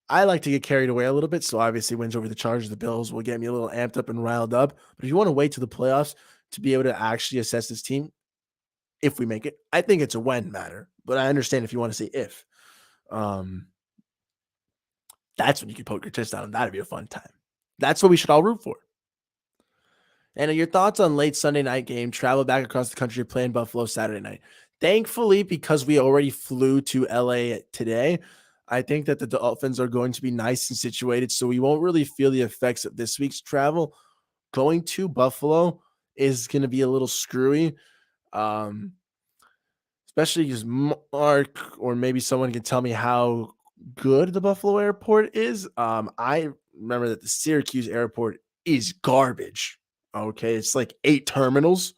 I like to get carried away a little bit, so obviously wins over the Chargers, the Bills will get me a little amped up and riled up. But if you want to wait to the playoffs to be able to actually assess this team, if we make it, I think it's a when matter. But I understand if you want to say if. Um, that's when you can poke your chest out, and that'd be a fun time. That's what we should all root for. And your thoughts on late Sunday night game, travel back across the country, play in Buffalo Saturday night. Thankfully, because we already flew to LA today, I think that the Dolphins are going to be nice and situated, so we won't really feel the effects of this week's travel. Going to Buffalo is going to be a little screwy, um, especially because Mark or maybe someone can tell me how good the Buffalo airport is. I remember that the Syracuse airport is garbage. Okay, it's like 8 terminals.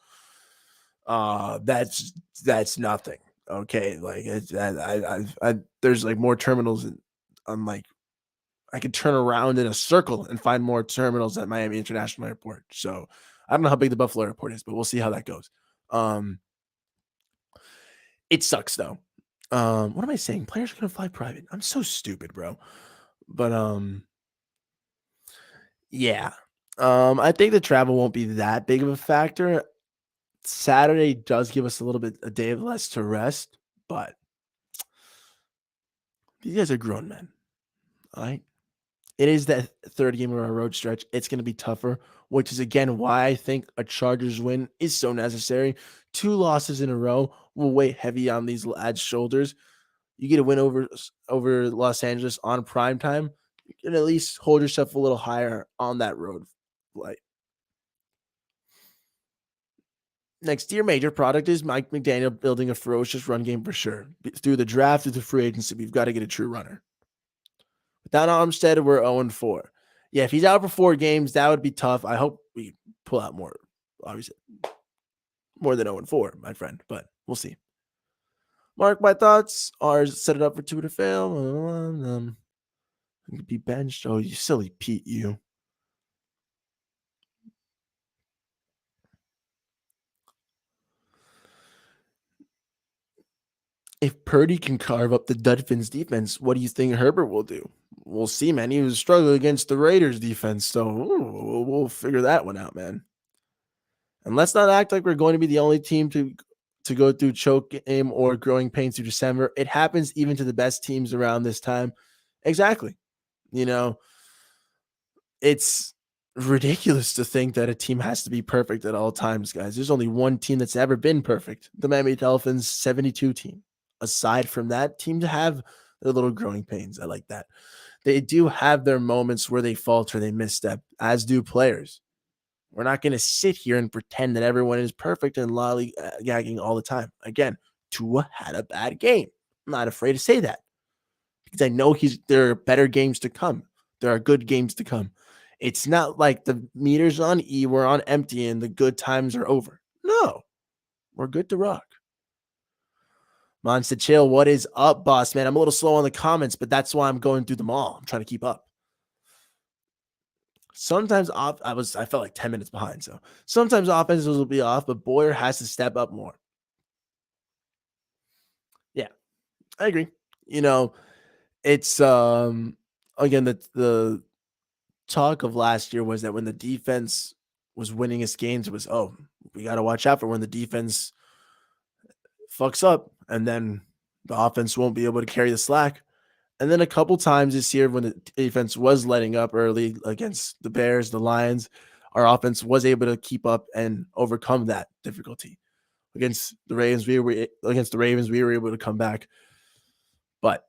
That's nothing. Okay, like there's like more terminals. I'm like I could turn around in a circle and find more terminals at Miami International Airport. So I don't know how big the Buffalo Airport is, but we'll see how that goes. It sucks though. What am I saying? Players are gonna fly private. I'm so stupid, bro. But yeah. I think the travel won't be that big of a factor. Saturday does give us a day of less to rest, but these guys are grown men. All right. It is that third game of our road stretch. It's going to be tougher, which is again why I think a Chargers win is so necessary. 2 losses in a row will weigh heavy on these lads' shoulders. You get a win over Los Angeles on prime time, you can at least hold yourself a little higher on that road flight. Next year, major product is Mike McDaniel building a ferocious run game for sure. Through the draft, through the free agency, we've got to get a true runner. Without Armstead, we're 0-4. Yeah, if he's out for 4 games, that would be tough. I hope we pull out more, obviously, more than 0-4, my friend, but we'll see. Mark, my thoughts are set it up for 2 to fail. Be benched. Oh, you silly Pete, you. If Purdy can carve up the Dolphins defense, what do you think Herbert will do? We'll see, man. He was struggling against the Raiders defense, so we'll figure that one out, man. And let's not act like we're going to be the only team to go through choke game or growing pains through December. It happens even to the best teams around this time. Exactly. You know, it's ridiculous to think that a team has to be perfect at all times, guys. There's only one team that's ever been perfect, the Miami Dolphins 72 team. Aside from that, teams have their little growing pains. I like that. They do have their moments where they falter, they misstep, as do players. We're not going to sit here and pretend that everyone is perfect and lollygagging all the time. Again, Tua had a bad game. I'm not afraid to say that because I know there are better games to come. There are good games to come. It's not like the meters on E were on empty and the good times are over. No, we're good to rock. Monster Chill, what is up, boss man? I'm a little slow on the comments, but that's why I'm going through them all. I'm trying to keep up. Sometimes I felt like 10 minutes behind. So sometimes offenses will be off, but Boyer has to step up more. Yeah, I agree. It's again the talk of last year was that when the defense was winning its games, it was we got to watch out for when the defense fucks up, and then the offense won't be able to carry the slack. And then a couple times this year when the defense was letting up early against the Bears, the Lions, our offense was able to keep up and overcome that difficulty. Against the Ravens, we were able to come back. But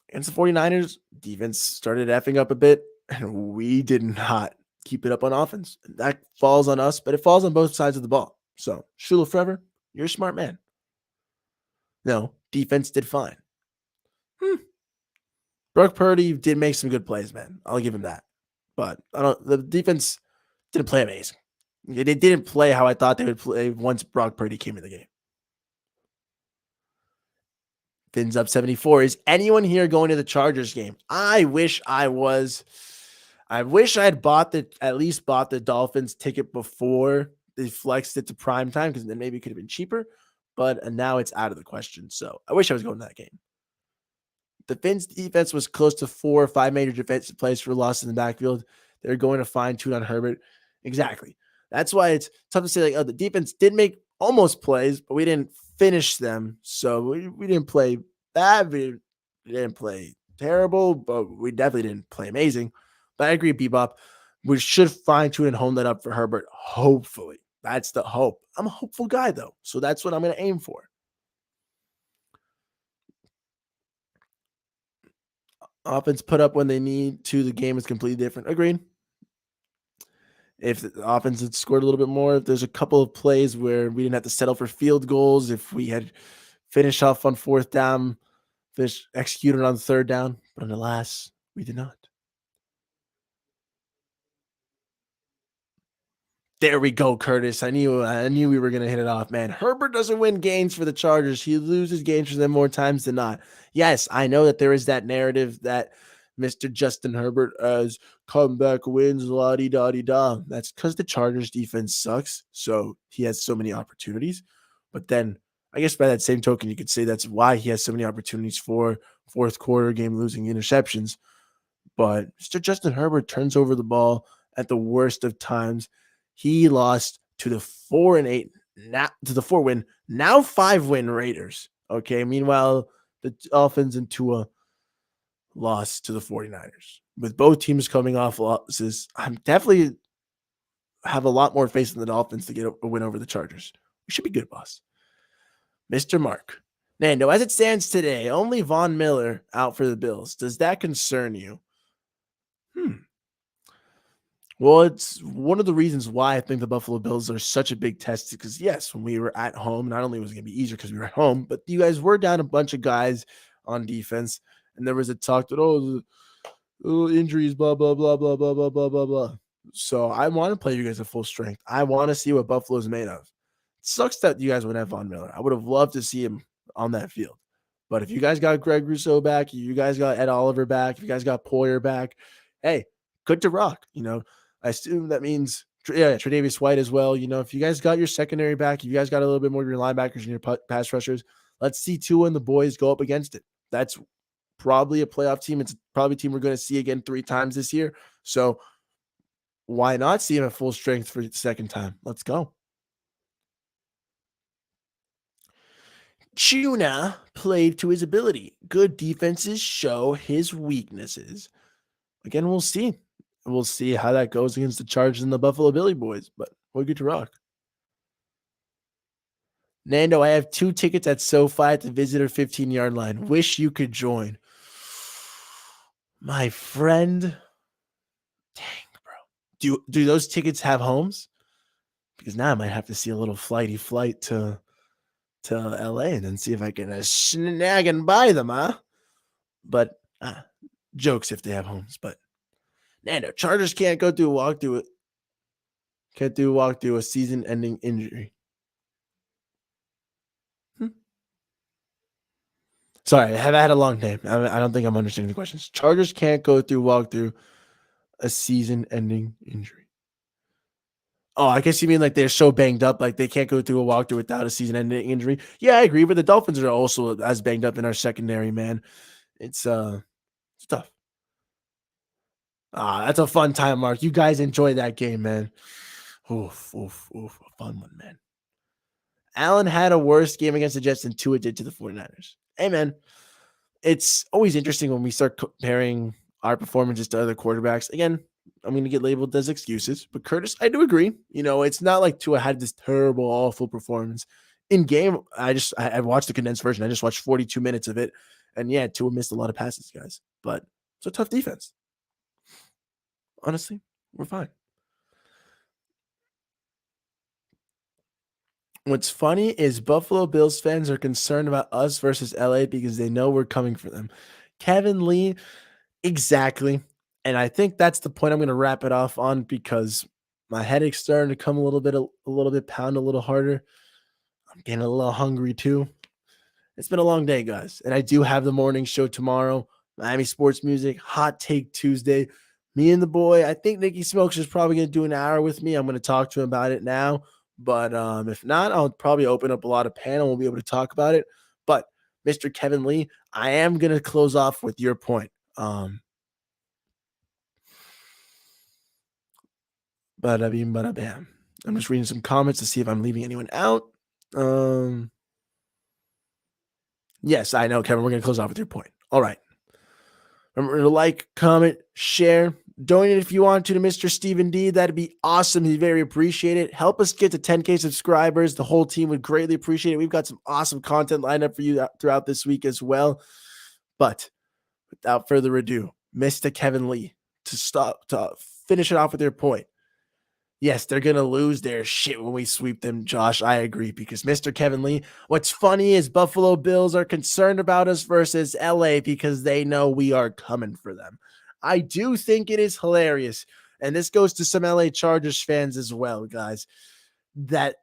against the 49ers, defense started effing up a bit, and we did not keep it up on offense. That falls on us, but it falls on both sides of the ball. So, Shula Forever, you're a smart man. No, defense did fine. Brock Purdy did make some good plays, man. I'll give him that. But the defense didn't play amazing. They didn't play how I thought they would play once Brock Purdy came in the game. Fins up 74. Is anyone here going to the Chargers game? I wish I was. I wish I had at least bought the Dolphins ticket before they flexed it to prime time because then maybe it could have been cheaper. But now it's out of the question. So I wish I was going to that game. The Finns defense was close to 4 or 5 major defensive plays for loss in the backfield. They're going to fine tune on Herbert. Exactly. That's why it's tough to say, like, oh, the defense did make almost plays, but we didn't finish them. So we didn't play bad. We didn't play terrible, but we definitely didn't play amazing. But I agree, Bebop. We should fine tune and hone that up for Herbert. Hopefully. That's the hope. I'm a hopeful guy, though. So that's what I'm going to aim for. Offense put up when they need to. The game is completely different. Agreed. If the offense had scored a little bit more, if there's a couple of plays where we didn't have to settle for field goals, if we had finished off on fourth down, executed on third down, but alas, we did not. There we go, Curtis. I knew we were gonna hit it off, man. Herbert doesn't win games for the Chargers. He loses games for them more times than not. Yes, I know that there is that narrative that Mr. Justin Herbert has comeback wins, la di da di da. That's because the Chargers defense sucks. So he has so many opportunities. But then I guess by that same token, you could say that's why he has so many opportunities for fourth quarter game losing interceptions. But Mr. Justin Herbert turns over the ball at the worst of times. He lost to the 4-8, now to the 4-win, now 5-win Raiders. Okay. Meanwhile, the Dolphins and Tua lost to the 49ers. With both teams coming off losses, I'm definitely have a lot more faith in the Dolphins to get a win over the Chargers. We should be good, boss. Mr. Mark. Nando, as it stands today, only Von Miller out for the Bills. Does that concern you? Well, it's one of the reasons why I think the Buffalo Bills are such a big test because, yes, when we were at home, not only was it going to be easier because we were at home, but you guys were down a bunch of guys on defense. And there was a talk that, injuries, blah, blah, blah, blah, blah, blah, blah, blah, blah. So I want to play you guys at full strength. I want to see what Buffalo's made of. It sucks that you guys wouldn't have Von Miller. I would have loved to see him on that field. But if you guys got Greg Rousseau back, you guys got Ed Oliver back, if you guys got Poyer back, hey, good to rock, I assume that means, Tre'Davious White as well. If you guys got your secondary back, if you guys got a little bit more of your linebackers and your pass rushers, let's see Tua and the boys go up against it. That's probably a playoff team. It's probably a team we're going to see again 3 times this year. So why not see him at full strength for the second time? Let's go. Tuna played to his ability. Good defenses show his weaknesses. Again, we'll see. We'll see how that goes against the Chargers and the Buffalo Billy Boys, but we're good to rock. Nando, I have 2 tickets at SoFi at the visitor 15-yard line. Wish you could join. My friend. Dang, bro. Do those tickets have homes? Because now I might have to see a little flight to LA and then see if I can snag and buy them, huh? But jokes if they have homes, but Nando, Chargers can't go through a walkthrough. Can't do a walkthrough a season-ending injury. Sorry, I had a long name. I don't think I'm understanding the questions. Chargers can't go through walkthrough a season-ending injury. Oh, I guess you mean like they're so banged up, like they can't go through a walkthrough without a season-ending injury. Yeah, I agree, but the Dolphins are also as banged up in our secondary, man. It's tough. That's a fun time, Mark. You guys enjoy that game, man. Oof, a fun one, man. Allen had a worse game against the Jets than Tua did to the 49ers. Hey, man, it's always interesting when we start comparing our performances to other quarterbacks. Again, I'm going to get labeled as excuses, but Curtis, I do agree. It's not like Tua had this terrible, awful performance. In game, I watched the condensed version. I just watched 42 minutes of it. And yeah, Tua missed a lot of passes, guys. But it's a tough defense. Honestly, we're fine. What's funny is Buffalo Bills fans are concerned about us versus LA because they know we're coming for them. Kevin Lee, exactly. And I think that's the point I'm going to wrap it off on because my headache's starting to come a little bit pound a little harder. I'm getting a little hungry too. It's been a long day, guys. And I do have the morning show tomorrow. Miami Sports Music, Hot Take Tuesday. Me and the boy, I think Nikki Smokes is probably going to do an hour with me. I'm going to talk to him about it now. But if not, I'll probably open up a lot of panel. We'll be able to talk about it. But Mr. Kevin Lee, I am going to close off with your point. Bada beam, bada bam. I'm just reading some comments to see if I'm leaving anyone out. Yes, I know, Kevin. We're going to close off with your point. All right. Remember to like, comment, share, donate if you want to Mr. Stephen D. That'd be awesome. He'd very appreciate it. Help us get to 10K subscribers. The whole team would greatly appreciate it. We've got some awesome content lined up for you throughout this week as well. But without further ado, Mr. Kevin Lee, to finish it off with your point. Yes, they're going to lose their shit when we sweep them, Josh. I agree, because Mr. Kevin Lee, what's funny is Buffalo Bills are concerned about us versus LA because they know we are coming for them. I do think it is hilarious, and this goes to some LA Chargers fans as well, guys, that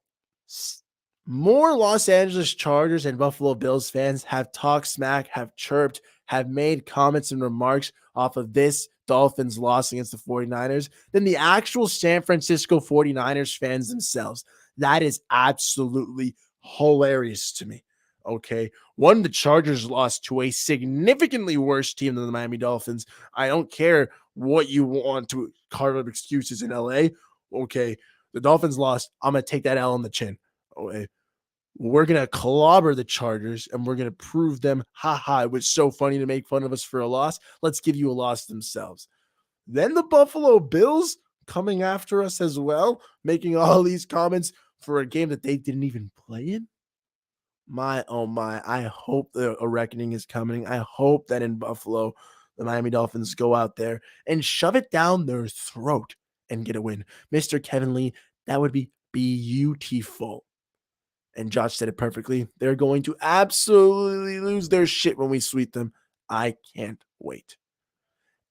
more Los Angeles Chargers and Buffalo Bills fans have talked smack, have chirped, have made comments and remarks off of this Dolphins loss against the 49ers than the actual San Francisco 49ers fans themselves. That is absolutely hilarious to me. Okay. One, the Chargers lost to a significantly worse team than the Miami Dolphins. I don't care what you want to carve up excuses in LA. Okay. The Dolphins lost. I'm going to take that L on the chin. Okay. We're going to clobber the Chargers and we're going to prove them, it was so funny to make fun of us for a loss. Let's give you a loss themselves. Then the Buffalo Bills coming after us as well, making all these comments for a game that they didn't even play in. My, oh my, I hope a reckoning is coming. I hope that in Buffalo, the Miami Dolphins go out there and shove it down their throat and get a win. Mr. Kevin Lee, that would be beautiful. And Josh said it perfectly. They're going to absolutely lose their shit when we sweep them. I can't wait.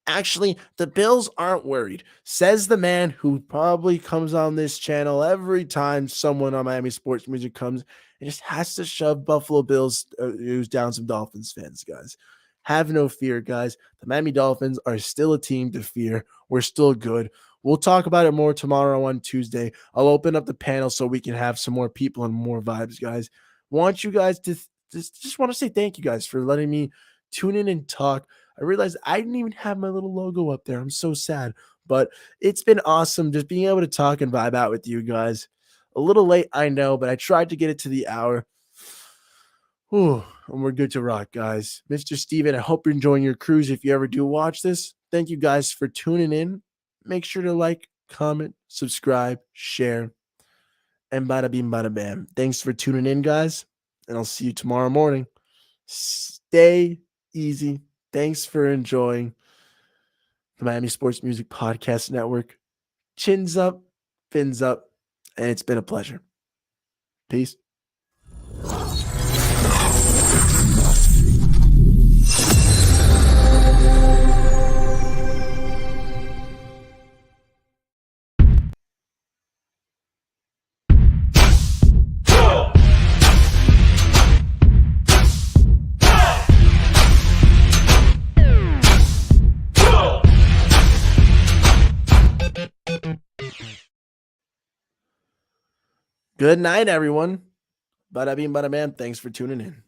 Actually, the Bills aren't worried, says the man who probably comes on this channel every time someone on Miami Sports Music comes and just has to shove Buffalo Bills news down some Dolphins fans, guys. Have no fear, guys. The Miami Dolphins are still a team to fear. We're still good. We'll talk about it more tomorrow on Tuesday. I'll open up the panel so we can have some more people and more vibes, guys. Want you guys to just want to say thank you guys for letting me tune in and talk. I realized I didn't even have my little logo up there. I'm so sad, but it's been awesome just being able to talk and vibe out with you guys. A little late, I know, but I tried to get it to the hour. Whew, and we're good to rock, guys. Mr. Steven, I hope you're enjoying your cruise. If you ever do watch this, thank you guys for tuning in. Make sure to like, comment, subscribe, share, and bada beam, bada bam. Thanks for tuning in, guys, and I'll see you tomorrow morning. Stay easy. Thanks for enjoying the Miami Sports Music Podcast Network. Chins up, fins up, and it's been a pleasure. Peace. Good night, everyone. Bada beam, bada bam. Thanks for tuning in.